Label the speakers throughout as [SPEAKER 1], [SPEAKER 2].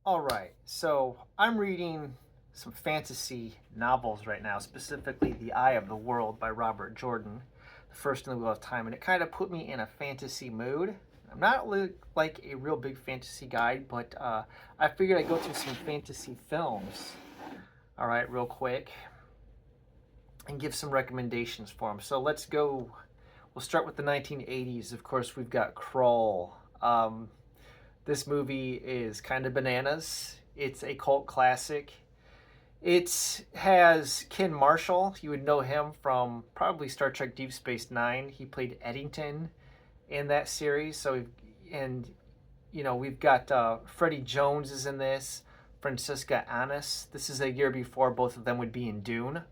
[SPEAKER 1] All right, so I'm reading some fantasy novels right now, specifically The Eye of the World by Robert Jordan, the first in the Wheel of Time, and it kind of put me in a fantasy mood. I'm not like a real big fantasy guy, but I figured I'd go through some fantasy films, all right, real quick, and give some recommendations for them. So let's go. We'll start with the 1980s. Of course, we've got Krull. This movie is kind of bananas. It's a cult classic. It has Ken Marshall. You would know him from probably Star Trek Deep Space Nine. He played Eddington in that series. And we've got Freddie Jones is in this. Francesca Annis. This is a year before both of them would be in Dune,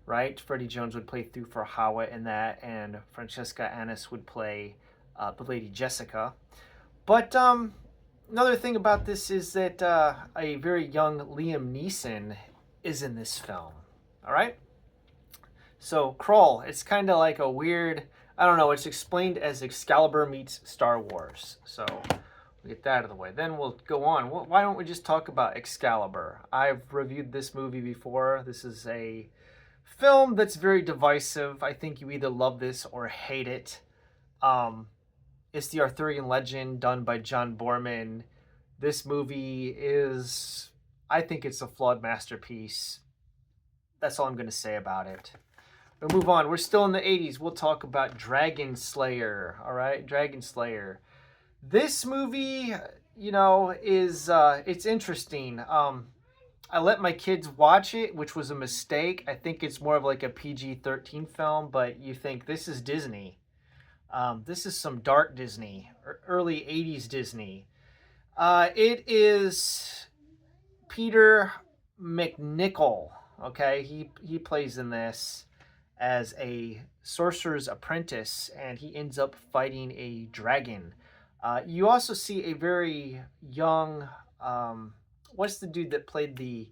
[SPEAKER 1] right? Freddie Jones would play Thufir Hawat in that, and Francesca Annis would play the Lady Jessica. But another thing about this is that a very young Liam Neeson is in this film. All right? So, Krull, it's kind of like a weird, I don't know, it's explained as Excalibur meets Star Wars. So, we get that out of the way. Then we'll go on. Why don't we just talk about Excalibur? I've reviewed this movie before. This is a film that's very divisive. I think you either love this or hate it. It's the Arthurian legend done by John Borman. This movie is, I think it's a flawed masterpiece. That's all I'm going to say about it. We'll move on. We're still in the 80s. We'll talk about Dragon Slayer. All right, Dragon Slayer. This movie, is it's interesting. I let my kids watch it, which was a mistake. I think it's more of like a PG-13 film, but you think this is Disney. This is some dark Disney, early 80s Disney. It is Peter MacNicol. Okay, he plays in this as a sorcerer's apprentice, and he ends up fighting a dragon. You also see a very young, what's the dude that played the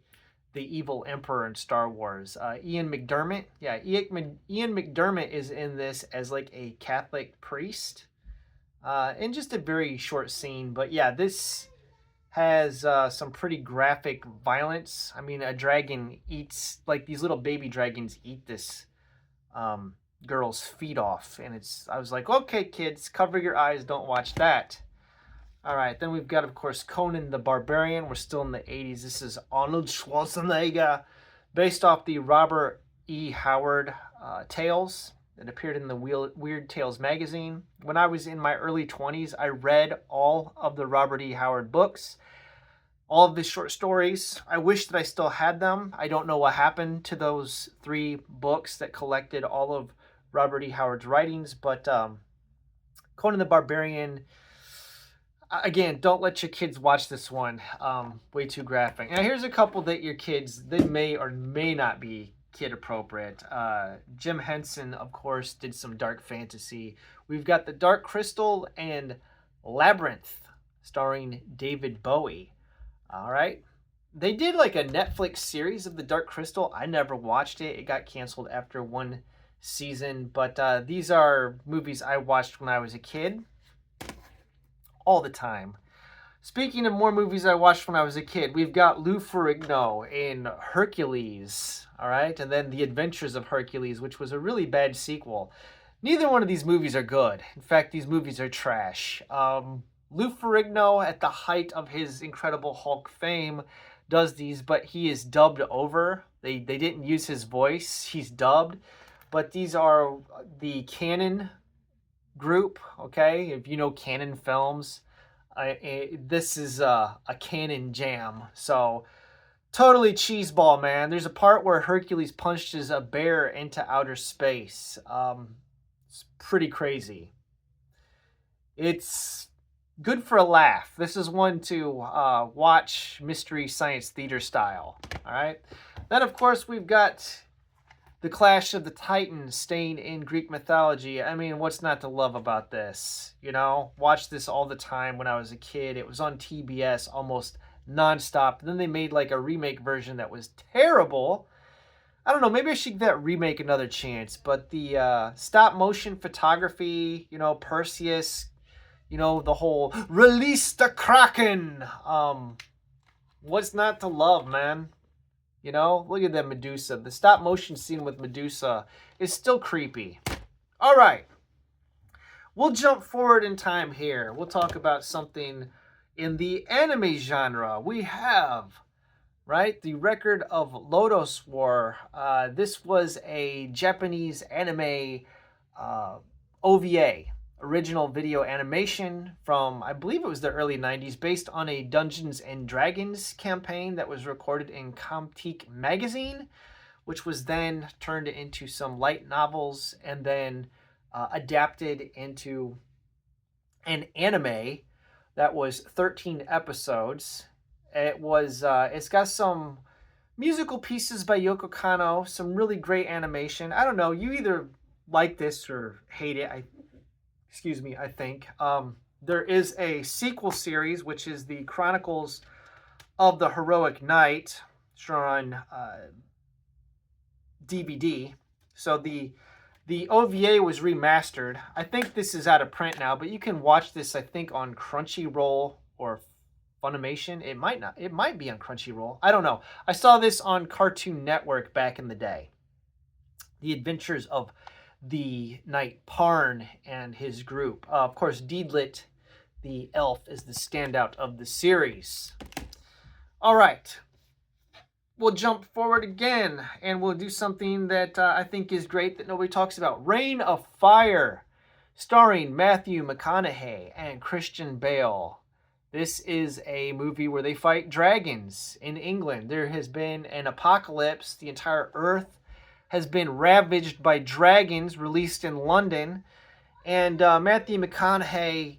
[SPEAKER 1] evil emperor in Star Wars? Ian McDermott. Yeah, Ian McDermott is in this as like a Catholic priest. In just a very short scene, but yeah, this has some pretty graphic violence. I mean, a dragon eats, like these little baby dragons eat this girl's feet off, and I was like, okay, kids, cover your eyes, don't watch that. All right, then we've got, of course, Conan the Barbarian. We're still in the 80s. This is Arnold Schwarzenegger, based off the Robert E. Howard tales that appeared in the Weird Tales magazine. When I was in my early 20s, I read all of the Robert E. Howard books, all of the short stories. I wish that I still had them. I don't know what happened to those 3 books that collected all of Robert E. Howard's writings, but Conan the Barbarian, again, don't let your kids watch this one. Way too graphic. Now, here's a couple that your kids, they may or may not be kid appropriate. Jim Henson, of course, did some dark fantasy. We've got The Dark Crystal and Labyrinth, starring David Bowie. All right. They did like a Netflix series of The Dark Crystal. I never watched it. It got canceled after 1 season. But these are movies I watched when I was a kid. All the time. Speaking of more movies I watched when I was a kid, we've got Lou Ferrigno in Hercules, all right? And then The Adventures of Hercules, which was a really bad sequel. Neither one of these movies are good. In fact, these movies are trash. Lou Ferrigno, at the height of his Incredible Hulk fame, does these, but he is dubbed over. They didn't use his voice. He's dubbed. But these are the Canon group, okay? If you know Canon Films, this is a Canon jam. So totally cheeseball, man. There's a part where Hercules punches a bear into outer space. It's pretty crazy. It's good for a laugh. This is one to watch Mystery Science Theater style. All right. Then, of course, we've got The Clash of the Titans, staying in Greek mythology. I mean, what's not to love about this? Watched this all the time when I was a kid. It was on TBS almost nonstop. Then they made like a remake version that was terrible. I don't know, maybe I should give that remake another chance. But the stop motion photography, Perseus, the whole release the Kraken. What's not to love, man? You know, look at that Medusa. The stop motion scene with Medusa is still creepy. All right. We'll jump forward in time here. We'll talk about something in the anime genre. We have, right, the Record of Lodoss War. This was a Japanese anime OVA, original video animation from, I believe it was the early 90s, based on a Dungeons and Dragons campaign that was recorded in Comtique magazine, which was then turned into some light novels and then adapted into an anime that was 13 episodes. It's got some musical pieces by Yoko Kanno, some really great animation. I don't know, you either like this or hate it. I think. There is a sequel series, which is the Chronicles of the Heroic Knight, shown on DVD. So the OVA was remastered. I think this is out of print now, but you can watch this, I think, on Crunchyroll or Funimation. It might be on Crunchyroll. I don't know. I saw this on Cartoon Network back in the day. The Adventures of the Knight Parn and his group. Of course, Deedlit, the elf, is the standout of the series. All right. We'll jump forward again, and we'll do something that I think is great that nobody talks about. Reign of Fire, starring Matthew McConaughey and Christian Bale. This is a movie where they fight dragons in England. There has been an apocalypse. The entire earth has been ravaged by dragons, released in London. And Matthew McConaughey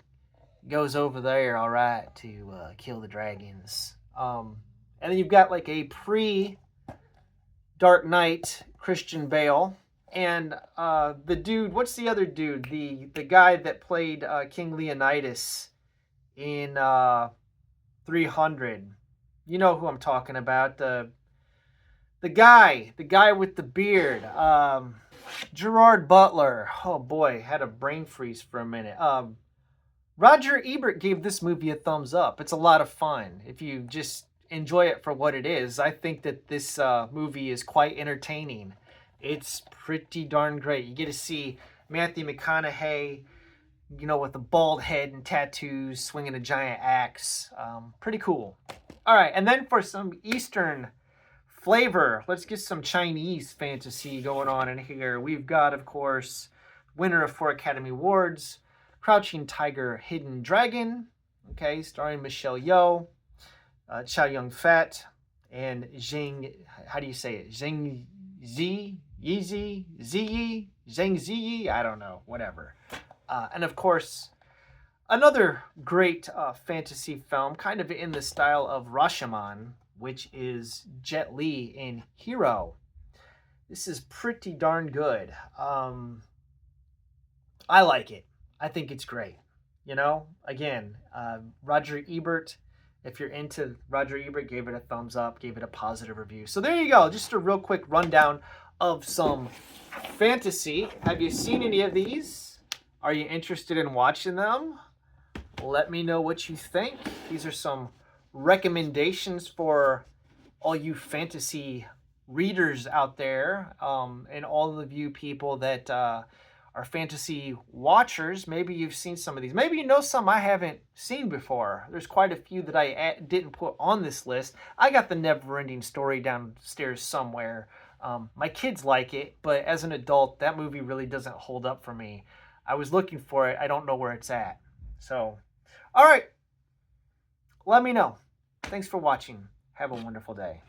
[SPEAKER 1] goes over there, all right, to kill the dragons. And then you've got like a pre-Dark Knight Christian Bale. And the dude, what's the other dude? The guy that played King Leonidas in 300. You know who I'm talking about. The guy with the beard. Gerard Butler. Oh boy, had a brain freeze for a minute. Roger Ebert gave this movie a thumbs up. It's a lot of fun. If you just enjoy it for what it is, I think that this movie is quite entertaining. It's pretty darn great. You get to see Matthew McConaughey, you know, with a bald head and tattoos, swinging a giant axe. Pretty cool. All right, and then for some Eastern flavor, let's get some Chinese fantasy going on in here. We've got, of course, winner of 4 Academy Awards, Crouching Tiger, Hidden Dragon, okay, starring Michelle Yeoh, Chow Yun-fat, and Zhang, how do you say it? Zhang Ziyi? I don't know, whatever. And of course, another great fantasy film, kind of in the style of Rashomon, which is Jet Li in Hero. This is pretty darn good. I like it. I think it's great. You know, again, Roger Ebert, if you're into Roger Ebert, gave it a thumbs up, gave it a positive review. So there you go. Just a real quick rundown of some fantasy. Have you seen any of these? Are you interested in watching them? Let me know what you think. These are some recommendations for all you fantasy readers out there, and all of you people that are fantasy watchers. Maybe you've seen some of these. Maybe you know some I haven't seen before. There's quite a few that I didn't put on this list. I got the Neverending Story downstairs somewhere. My kids like it, but as an adult, that movie really doesn't hold up for me. I was looking for it. I don't know where it's at. So, all right. Let me know. Thanks for watching. Have a wonderful day.